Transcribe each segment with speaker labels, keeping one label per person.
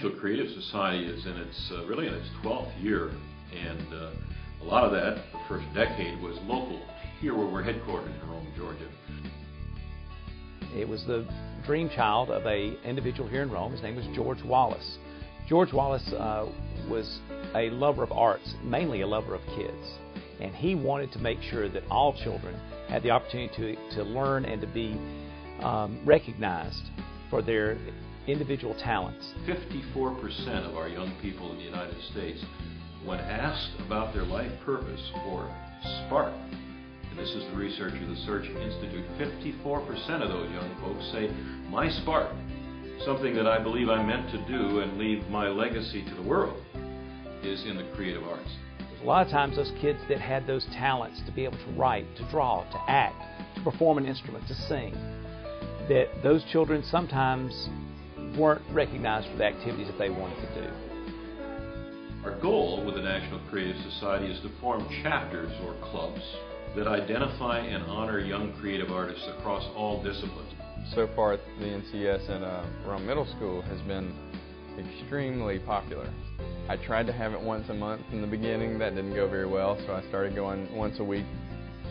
Speaker 1: National Creative Society is in its really in its 12th year, and a lot of that, the first decade, was local, here where we're headquartered in Rome, Georgia.
Speaker 2: It was the dream child of an individual here in Rome. His name was George Wallace. George Wallace was a lover of arts, mainly a lover of kids, and he wanted to make sure that all children had the opportunity to learn and to be recognized for their individual talents.
Speaker 1: 54% of our young people in the United States, when asked about their life purpose or spark, and this is the research of the Search Institute, 54% of those young folks say, my spark, something that I believe I'm meant to do and leave my legacy to the world, is in the creative arts.
Speaker 2: A lot of times those kids that had those talents to be able to write, to draw, to act, to perform an instrument, to sing, that those children sometimes weren't recognized for the activities that they wanted to do.
Speaker 1: Our goal with the National Creative Society is to form chapters or clubs that identify and honor young creative artists across all disciplines.
Speaker 3: So far, the NCS at Rome Middle School has been extremely popular. I tried to have it once a month in the beginning. That didn't go very well, so I started going once a week.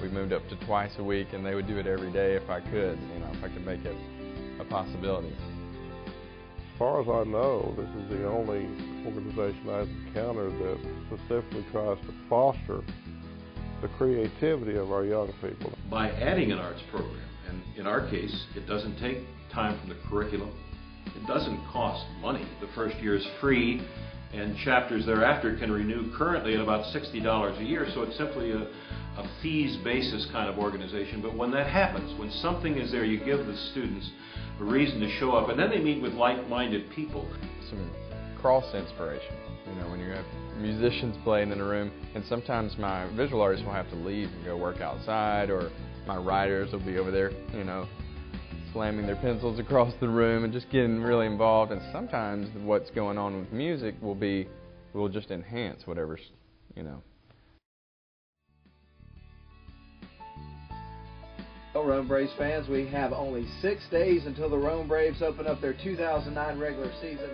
Speaker 3: We moved up to twice a week, and they would do it every day if I could, if I could make it a possibility.
Speaker 4: As far as I know, this is the only organization I've encountered that specifically tries to foster the creativity of our young people.
Speaker 1: By adding an arts program, and in our case, it doesn't take time from the curriculum, it doesn't cost money. The first year is free, and chapters thereafter can renew currently at about $60 a year, so it's simply a fees basis kind of organization. But when that happens, when something is there, you give the students a reason to show up, and then they meet with like-minded people.
Speaker 3: Some cross inspiration, when you have musicians playing in a room, and sometimes my visual artists will have to leave and go work outside, or my writers will be over there, slamming their pencils across the room and just getting really involved. And sometimes what's going on with music will just enhance whatever's,
Speaker 5: Well, Rome Braves fans, we have only 6 days until the Rome Braves open up their 2009 regular season.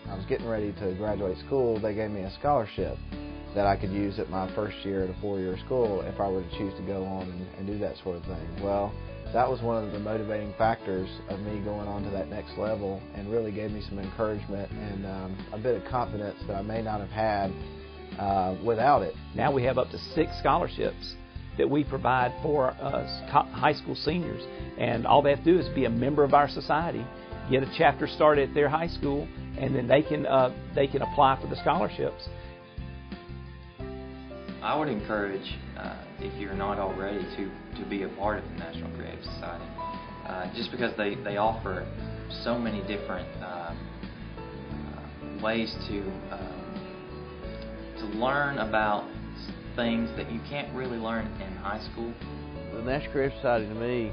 Speaker 6: I was getting ready to graduate school. They gave me a scholarship that I could use at my first year at a four-year school if I were to choose to go on and do that sort of thing. Well, that was one of the motivating factors of me going on to that next level, and really gave me some encouragement and a bit of confidence that I may not have had without it.
Speaker 2: Now we have up to 6 scholarships that we provide for high school seniors, and all they have to do is be a member of our society, get a chapter started at their high school, and then they can apply for the scholarships.
Speaker 7: I would encourage, if you're not already, to be a part of the National Creative Society, just because they offer so many different ways to learn about things that you can't really learn in high school.
Speaker 8: The National Creative Society, to me,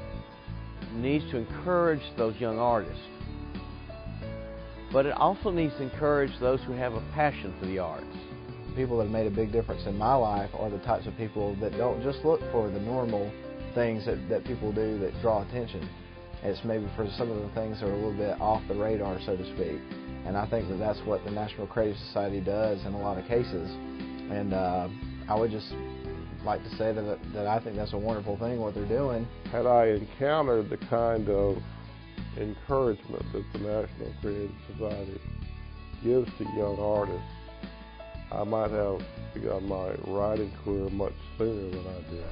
Speaker 8: needs to encourage those young artists, but it also needs to encourage those who have a passion for the arts.
Speaker 6: People that have made a big difference in my life are the types of people that don't just look for the normal things that people do that draw attention. It's maybe for some of the things that are a little bit off the radar, so to speak. And I think that that's what the National Creative Society does in a lot of cases. And I would just like to say that I think that's a wonderful thing, what they're doing.
Speaker 4: Had I encountered the kind of encouragement that the National Creative Society gives to young artists, I might have begun my writing career much sooner than I did.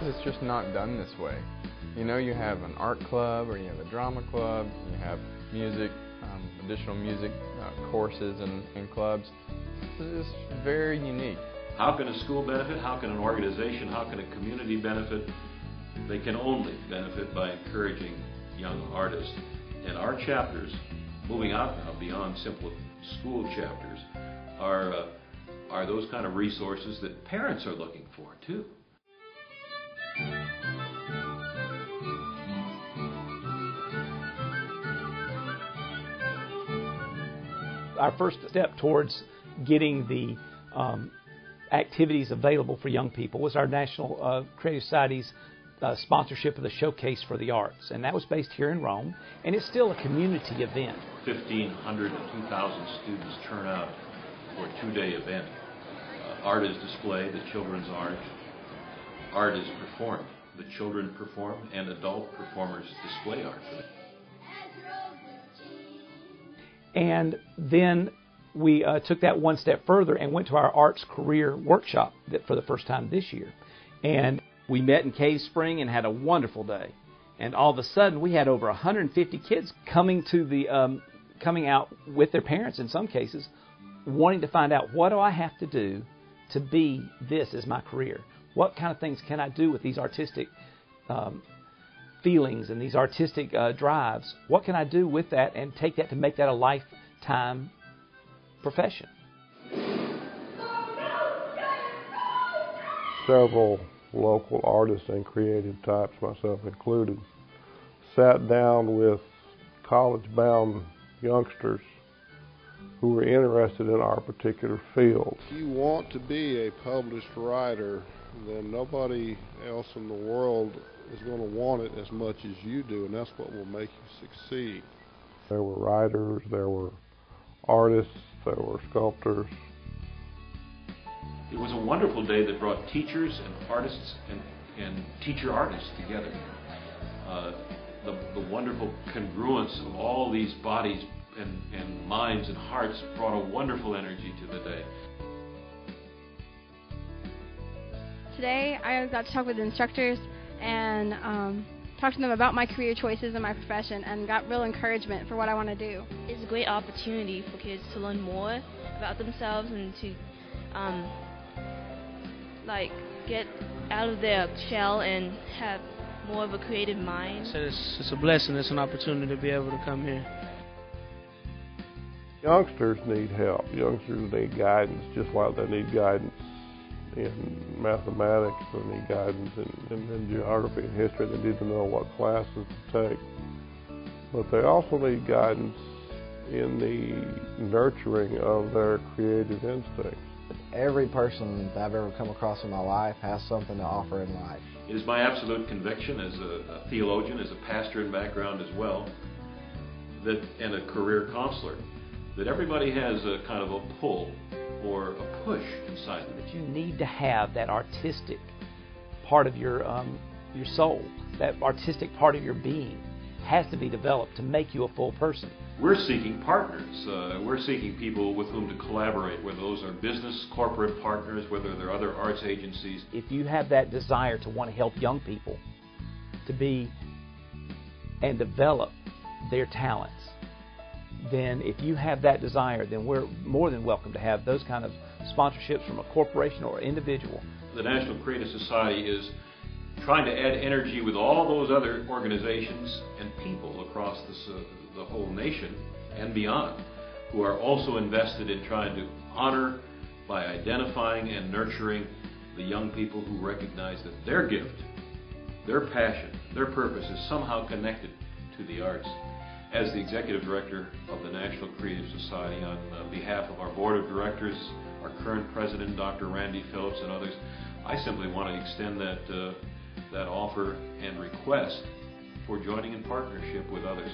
Speaker 3: It's just not done this way. You have an art club, or you have a drama club, you have music, additional music courses and clubs. This is very unique.
Speaker 1: How can a school benefit? How can an organization? How can a community benefit? They can only benefit by encouraging young artists. And our chapters, moving out now beyond simple school chapters, are those kind of resources that parents are looking for too.
Speaker 2: Our first step towards getting the activities available for young people was our National Creative Society's sponsorship of the Showcase for the Arts, and that was based here in Rome, and it's still a community event.
Speaker 1: 1,500 to 2,000 students turn out for a two-day event. Art is displayed, the children's art. Art is performed. The children perform, and adult performers display art.
Speaker 2: And then we took that one step further and went to our arts career workshop for the first time this year. And we met in Cave Spring and had a wonderful day. And all of a sudden, we had over 150 kids coming out with their parents in some cases, wanting to find out, what do I have to do to be this as my career? What kind of things can I do with these artistic feelings and these artistic drives? What can I do with that and take that to make that a lifetime profession?
Speaker 4: Several local artists and creative types, myself included, sat down with college-bound youngsters who were interested in our particular field.
Speaker 9: If you want to be a published writer, then nobody else in the world is going to want it as much as you do, and that's what will make you succeed.
Speaker 4: There were writers, there were artists, there were sculptors.
Speaker 1: It was a wonderful day that brought teachers and artists and teacher artists together. The wonderful congruence of all these bodies and minds and hearts brought a wonderful energy to the day.
Speaker 10: Today I got to talk with the instructors and talk to them about my career choices and my profession, and got real encouragement for what I want to do.
Speaker 11: It's a great opportunity for kids to learn more about themselves and to get out of their shell and have more of a creative mind.
Speaker 12: So it's a blessing, it's an opportunity to be able to come here.
Speaker 4: Youngsters need help. Youngsters need guidance, just like they need guidance in mathematics, they need guidance in geography and history. They need to know what classes to take. But they also need guidance in the nurturing of their creative instincts.
Speaker 6: Every person that I've ever come across in my life has something to offer in life.
Speaker 1: It is my absolute conviction as a theologian, as a pastor in background as well, and a career counselor, that everybody has a kind of a pull or a push inside them.
Speaker 2: That you need to have that artistic part of your soul, that artistic part of your being has to be developed to make you a full person.
Speaker 1: We're seeking partners. We're seeking people with whom to collaborate, whether those are business, corporate partners, whether they're other arts agencies.
Speaker 2: If you have that desire to want to help young people to be and develop their talents, then if you have that desire, then we're more than welcome to have those kind of sponsorships from a corporation or individual.
Speaker 1: The National Creative Society is trying to add energy with all those other organizations and people across the whole nation and beyond, who are also invested in trying to honor by identifying and nurturing the young people who recognize that their gift, their passion, their purpose is somehow connected to the arts. As the Executive Director of the National Creative Society, on behalf of our Board of Directors, our current President, Dr. Randy Phillips, and others, I simply want to extend that offer and request for joining in partnership with others.